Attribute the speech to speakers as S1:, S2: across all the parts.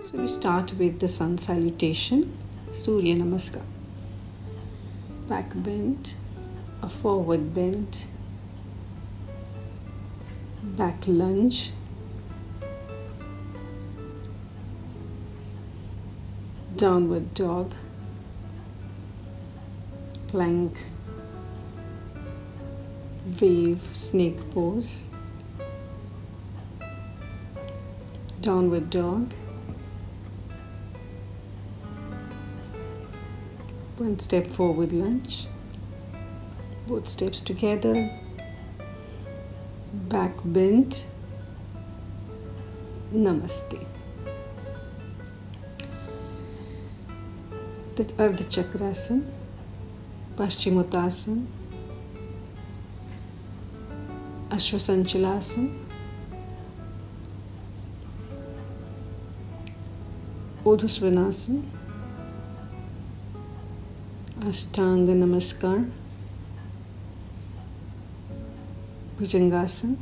S1: So we start with the sun salutation, Surya Namaskar. Back bend, a forward bend, back lunge, downward dog, plank, wave, snake pose, downward dog, one step forward lunge, both steps together, back bend, namaste. The Ardha Chakrasana, Paschimottanasana, Ashwasanchalasana, Urdhva Ashtanga Namaskar, Bhujangasana,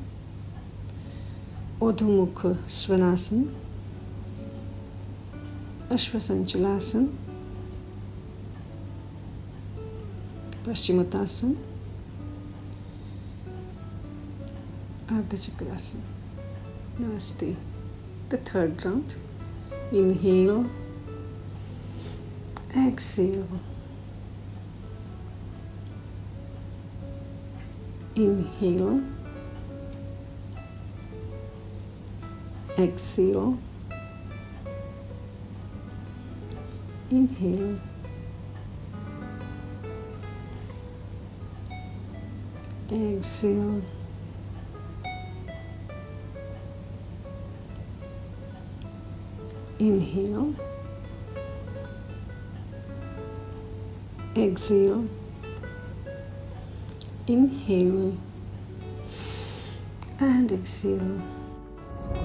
S1: Urdhva Svanasana, Ashwasanchalasana, Paschimottanasana, Ardha Chakrasana. Namaste. The third round. Inhale, exhale, inhale, exhale, inhale, exhale, inhale, exhale, inhale, and exhale.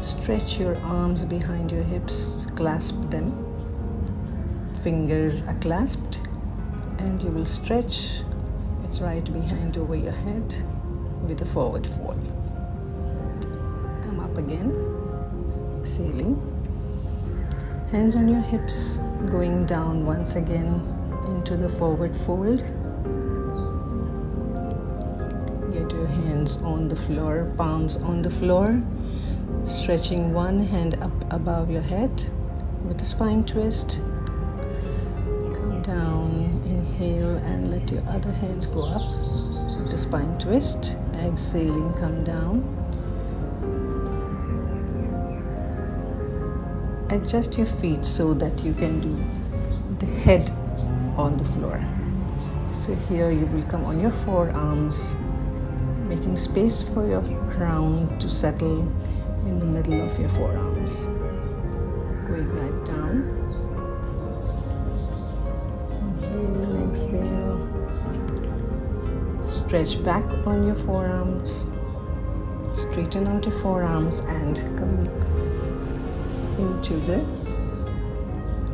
S1: Stretch your arms behind your hips, clasp them. Fingers are clasped, and you will stretch it right behind over your head with a forward fold. Come up again, exhaling. Hands on your hips, going down once again into the forward fold. Get your hands on the floor, palms on the floor, stretching one hand up above your head with a spine twist. Come down, inhale, and let your other hand go up with the spine twist. Exhaling, come down. Adjust your feet so that you can do the head on the floor. So here you will come on your forearms, making space for your crown to settle in the middle of your forearms. Going right down. Inhale and exhale. Stretch back on your forearms. Straighten out your forearms and come into the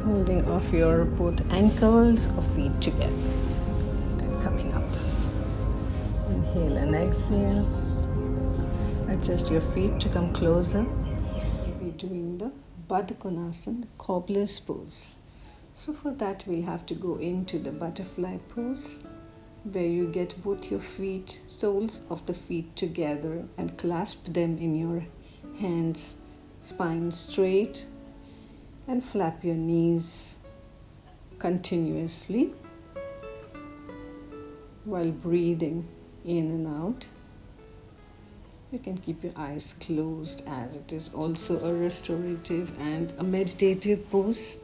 S1: holding of your both ankles or feet together. Then coming up. Inhale and exhale. Adjust your feet to come closer. We're doing the Baddha Konasana, the cobbler's pose. So for that we'll have to go into the butterfly pose, where you get both your feet, soles of the feet together and clasp them in your hands, spine straight, and flap your knees continuously while breathing in and out. You can keep your eyes closed, as it is also a restorative and a meditative pose.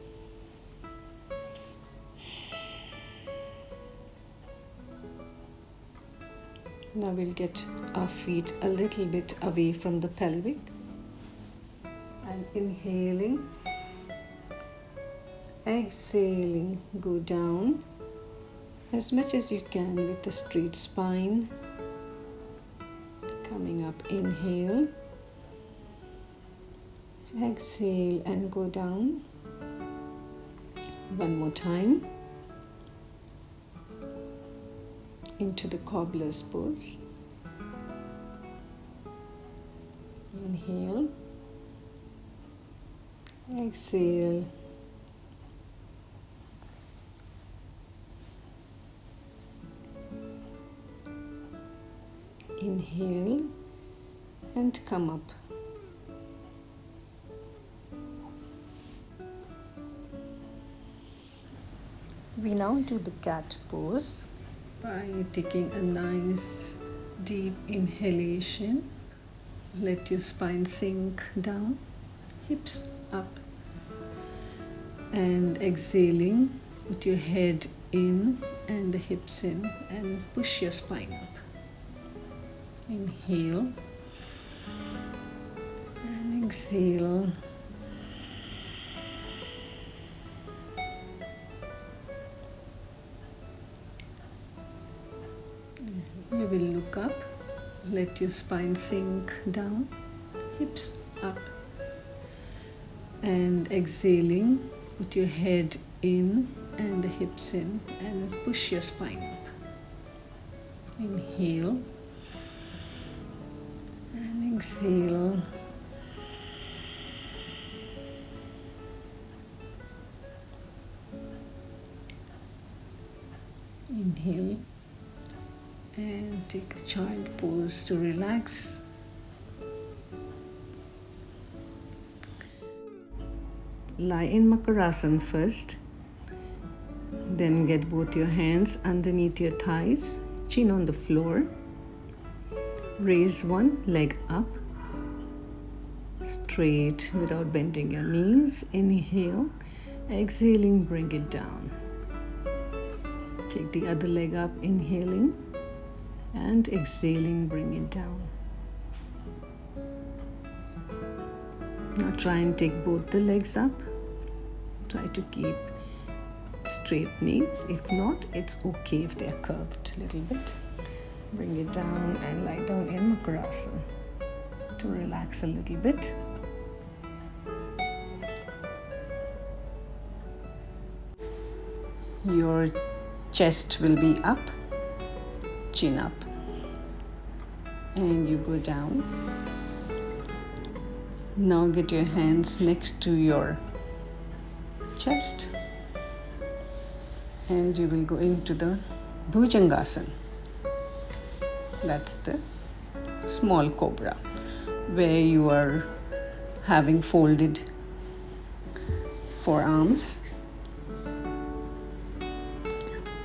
S1: Now we'll get our feet a little bit away from the pelvic. And inhaling, exhaling, go down as much as you can with a straight spine. Coming up, inhale, exhale, and go down. One more time into the cobbler's pose. Inhale, Exhale. Inhale and come up. We now do the cat pose by taking a nice deep inhalation. Let your spine sink down, hips up, and exhaling, put your head in and the hips in and push your spine up. Inhale and exhale. You will look up, let your spine sink down, hips up, and exhaling, put your head in and the hips in and push your spine up. Inhale and exhale. Inhale and take a child pose to relax. Lie in Makarasana first, then get both your hands underneath your thighs, chin on the floor. Raise one leg up, straight without bending your knees. Inhale, exhaling, bring it down. Take the other leg up, inhaling, and exhaling, bring it down. Now try and take both the legs up. Try to keep straight knees. If not, it's okay if they're curved a little bit. Bring it down and lie down in Makarasana to relax a little bit. Your chest will be up, chin up, and you go down. Now get your hands next to your chest and you will go into the Bhujangasana. That's the small cobra where you are having folded forearms.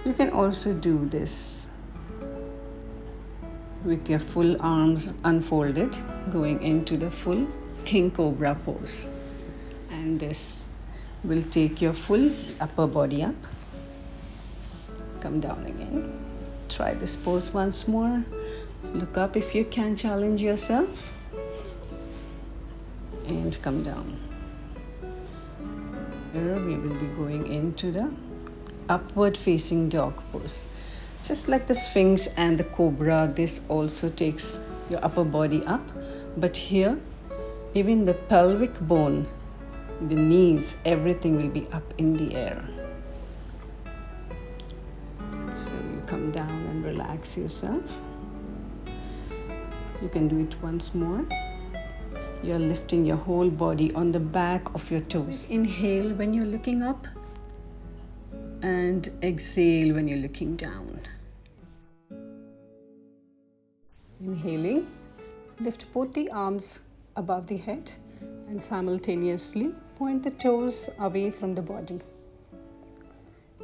S1: You can also do this with your full arms unfolded, going into the full King Cobra pose. And this will take your full upper body up. Come down again. Try this pose once more. Look up if you can, challenge yourself. And come down. Here we will be going into the upward facing dog pose. Just like the Sphinx and the Cobra, this also takes your upper body up. But here, even the pelvic bone, the knees, everything will be up in the air. So you come down and relax yourself. You can do it once more. You're lifting your whole body on the back of your toes. Inhale when you're looking up and exhale when you're looking down. Inhaling, lift both the arms above the head and simultaneously point the toes away from the body.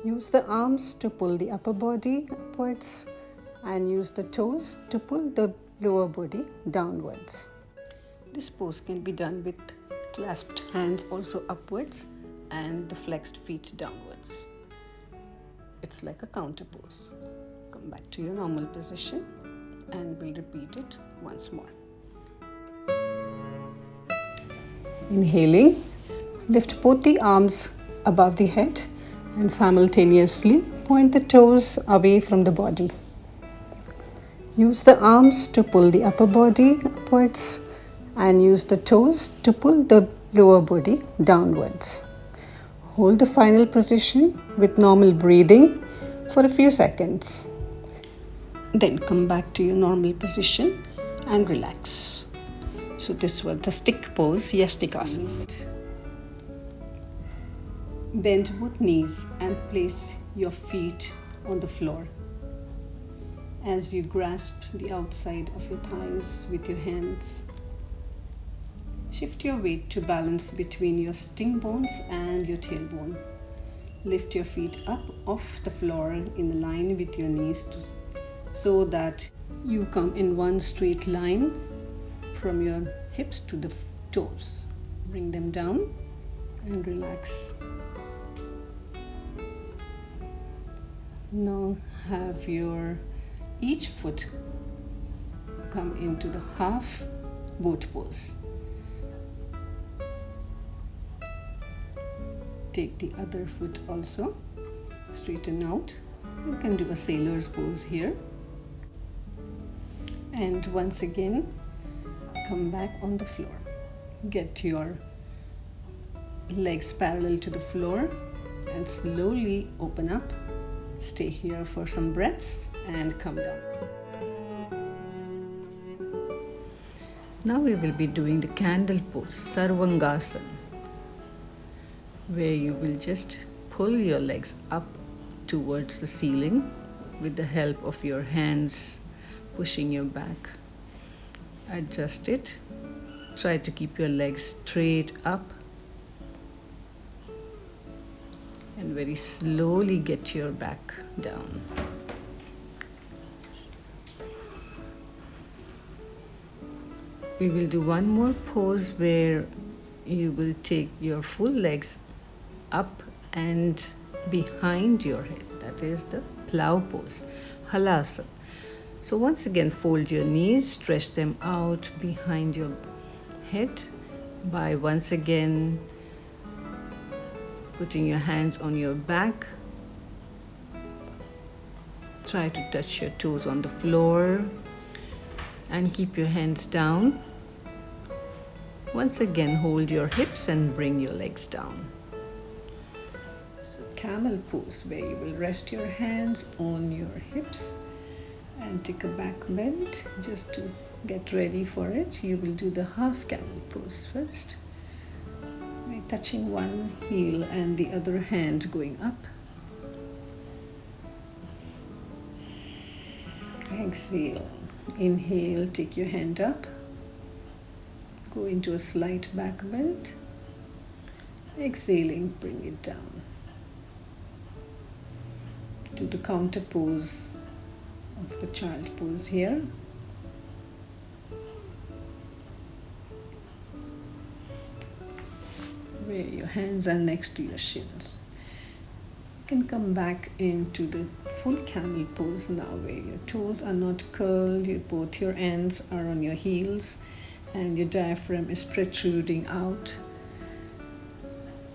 S1: Use the arms to pull the upper body upwards and use the toes to pull the lower body downwards. This pose can be done with clasped hands also upwards and the flexed feet downwards. It's like a counter pose. Come back to your normal position and we'll repeat it once more. Inhaling, lift both the arms above the head and simultaneously point the toes away from the body. Use the arms to pull the upper body upwards and use the toes to pull the lower body downwards. Hold the final position with normal breathing for a few seconds. Then come back to your normal position and relax. So this was the stick pose, Yastikasana.
S2: Bend both knees and place your feet on the floor. As you grasp the outside of your thighs with your hands, shift your weight to balance between your sitting bones and your tailbone. Lift your feet up off the floor in line with your knees so that you come in one straight line from your hips to the toes. Bring them down and relax. Now have each foot come into the half boat pose. Take the other foot also, straighten out. You can do a sailor's pose here. And once again, come back on the floor. Get your legs parallel to the floor and slowly open up. Stay here for some breaths and come down. Now we will be doing the candle pose, Sarvangasana, where you will just pull your legs up towards the ceiling with the help of your hands pushing your back. Adjust it. Try to keep your legs straight up. And very slowly get your back down. We will do one more pose where you will take your full legs up and behind your head. That is the plow pose, Halasana. So once again, fold your knees, stretch them out behind your head by once again putting your hands on your back. Try to touch your toes on the floor and keep your hands down. Once again, hold your hips and bring your legs down. So camel pose, where you will rest your hands on your hips and take a back bend. Just to get ready for it, you will do the half camel pose first. Touching one heel and the other hand going up. Exhale. Inhale, take your hand up. Go into a slight back bend. Exhaling, bring it down. Do the counter pose of the child pose here. Where your hands are next to your shins. You can come back into the full camel pose now, where your toes are not curled, both your ends are on your heels and your diaphragm is protruding out.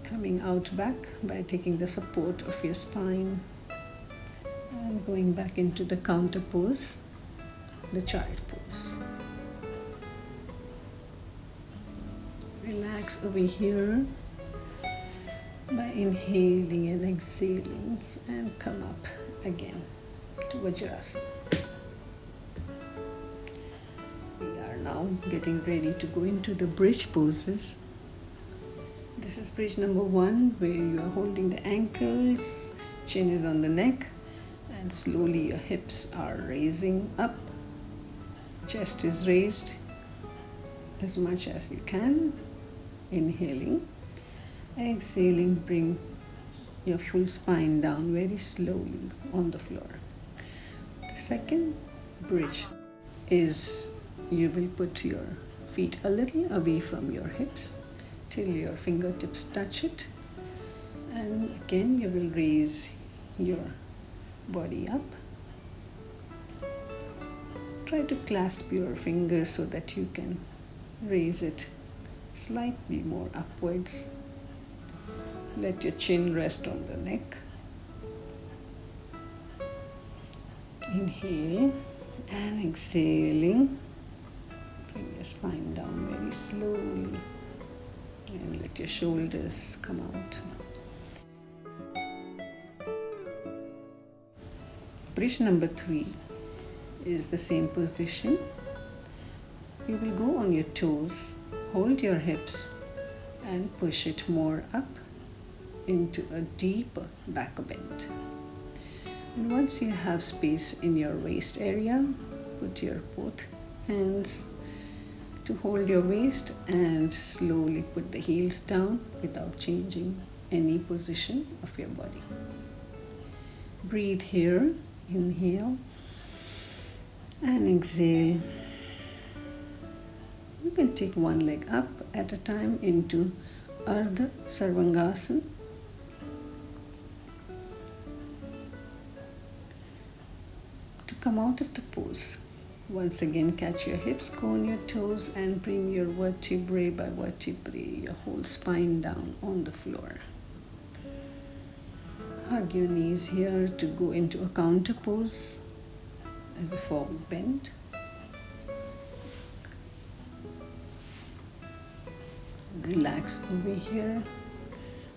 S2: Coming out back by taking the support of your spine and going back into the counter pose, the child pose. Relax over here by inhaling and exhaling and come up again to Vajrasana. We are now getting ready to go into the bridge poses. This is bridge number 1, where you are holding the ankles, chin is on the neck, and slowly your hips are raising up. Chest is raised as much as you can. Inhaling, exhaling, bring your full spine down very slowly on the floor. The second bridge is you will put your feet a little away from your hips till your fingertips touch it, and again you will raise your body up. Try to clasp your fingers so that you can raise it slightly more upwards. Let your chin rest on the neck. Inhale and exhaling. Bring your spine down very slowly and let your shoulders come out. Bridge number 3 is the same position. You will go on your toes, hold your hips and push it more up into a deep back bend. And once you have space in your waist area, put your both hands to hold your waist and slowly put the heels down without changing any position of your body. Breathe here, inhale and exhale. You can take one leg up at a time into Ardha Sarvangasana. To come out of the pose, once again catch your hips, go on your toes and bring your vertebrae by vertebrae, your whole spine down on the floor. Hug your knees here to go into a counter pose as a forward bend. Relax over here.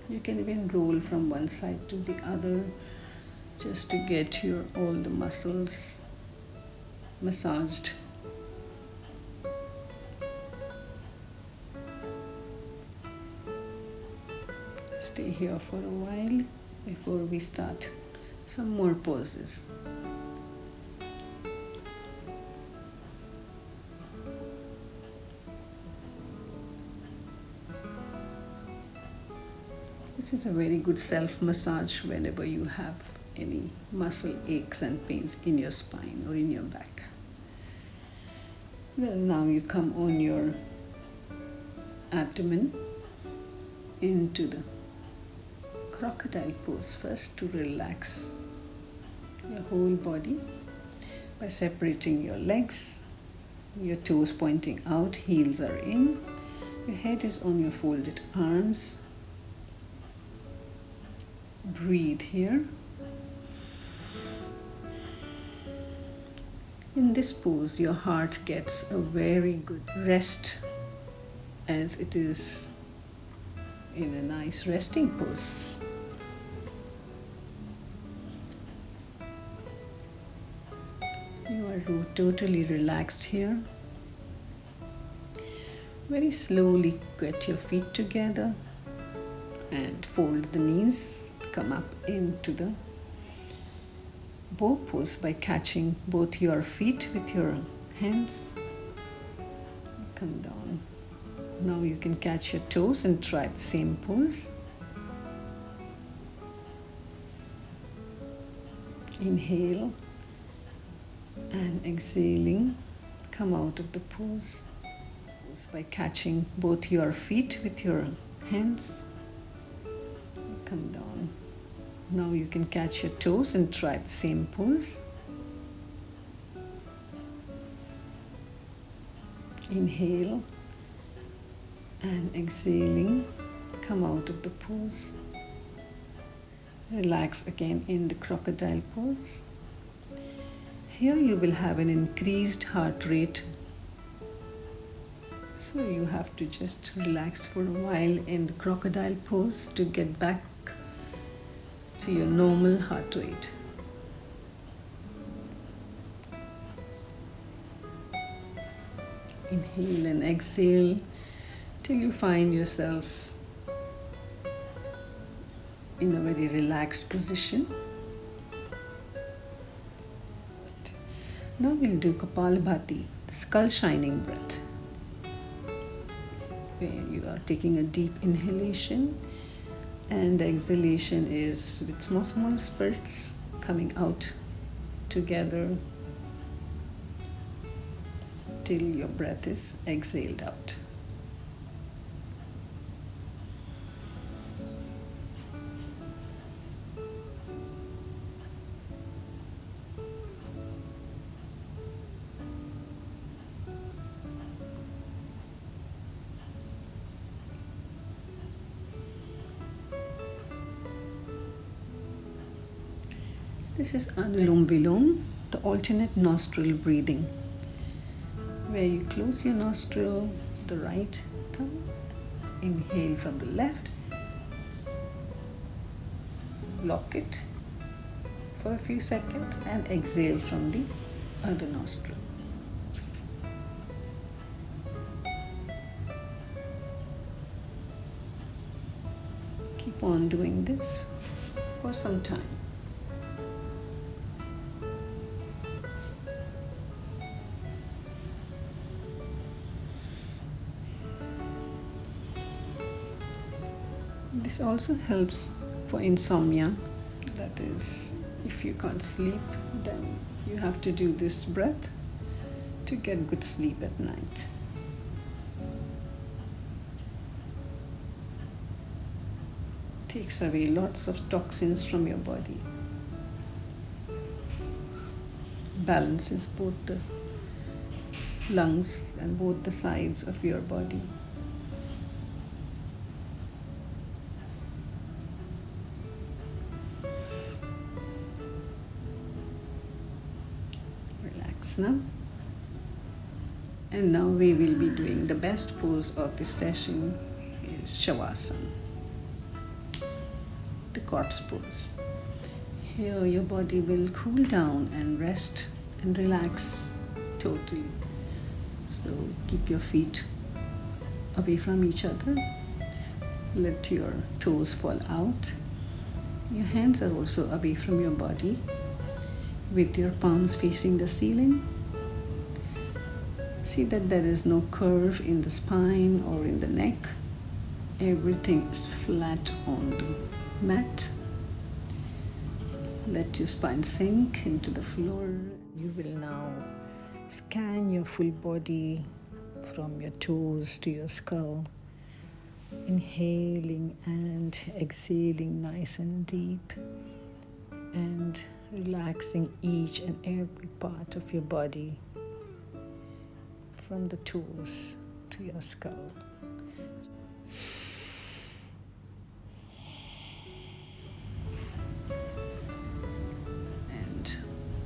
S2: You can even roll from one side to the other just to get all the muscles massaged. Stay here for a while before we start some more poses. This is a very good self-massage whenever you have any muscle aches and pains in your spine or in your back. Well, now you come on your abdomen into the crocodile pose first to relax your whole body by separating your legs, your toes pointing out, heels are in, your head is on your folded arms. Breathe here. In this pose, your heart gets a very good rest as it is in a nice resting pose. You are totally relaxed here. Very slowly get your feet together and fold the knees. Come up into the bow pose by catching both your feet with your hands. Come down. Now you can catch your toes and try the same pose. Inhale and exhaling, come out of the pose by catching both your feet with your hands. Come down. Now you can catch your toes and try the same pose. Inhale and exhaling, come out of the pose. Relax again in the crocodile pose. Here you will have an increased heart rate, so you have to just relax for a while in the crocodile pose to get back to your normal heart rate. Inhale and exhale till you find yourself in a very relaxed position. Now we'll do Kapalabhati, the skull shining breath, where you are taking a deep inhalation and the exhalation is with small spurts coming out together till your breath is exhaled out. This is Anulom Vilom, the alternate nostril breathing, where you close your nostril, the right thumb, inhale from the left, lock it for a few seconds and exhale from the other nostril. Keep on doing this for some time. This also helps for insomnia. That is, if you can't sleep, then you have to do this breath to get good sleep at night. Takes away lots of toxins from your body. Balances both the lungs and both the sides of your body. Relax now. And now we will be doing the best pose of this session is Shavasana, the corpse pose. Here your body will cool down and rest and relax totally. So keep your feet away from each other. Let your toes fall out. Your hands are also away from your body with your palms facing the ceiling. See that there is no curve in the spine or in the neck. Everything is flat on the mat. Let your spine sink into the floor. You will now scan your full body from your toes to your skull, inhaling and exhaling nice and deep, and relaxing each and every part of your body from the toes to your skull. And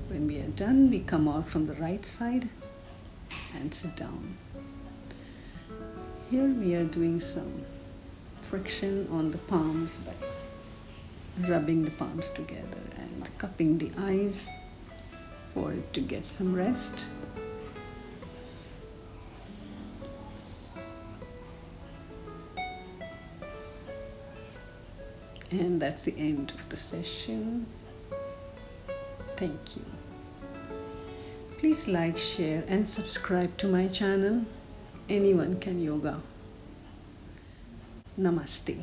S2: when we are done, we come out from the right side and sit down. Here we are doing some friction on the palms by rubbing the palms together and cupping the eyes for it to get some rest. And that's the end of the session. Thank you. Please like, share and subscribe to my channel. Anyone can yoga. Namaste.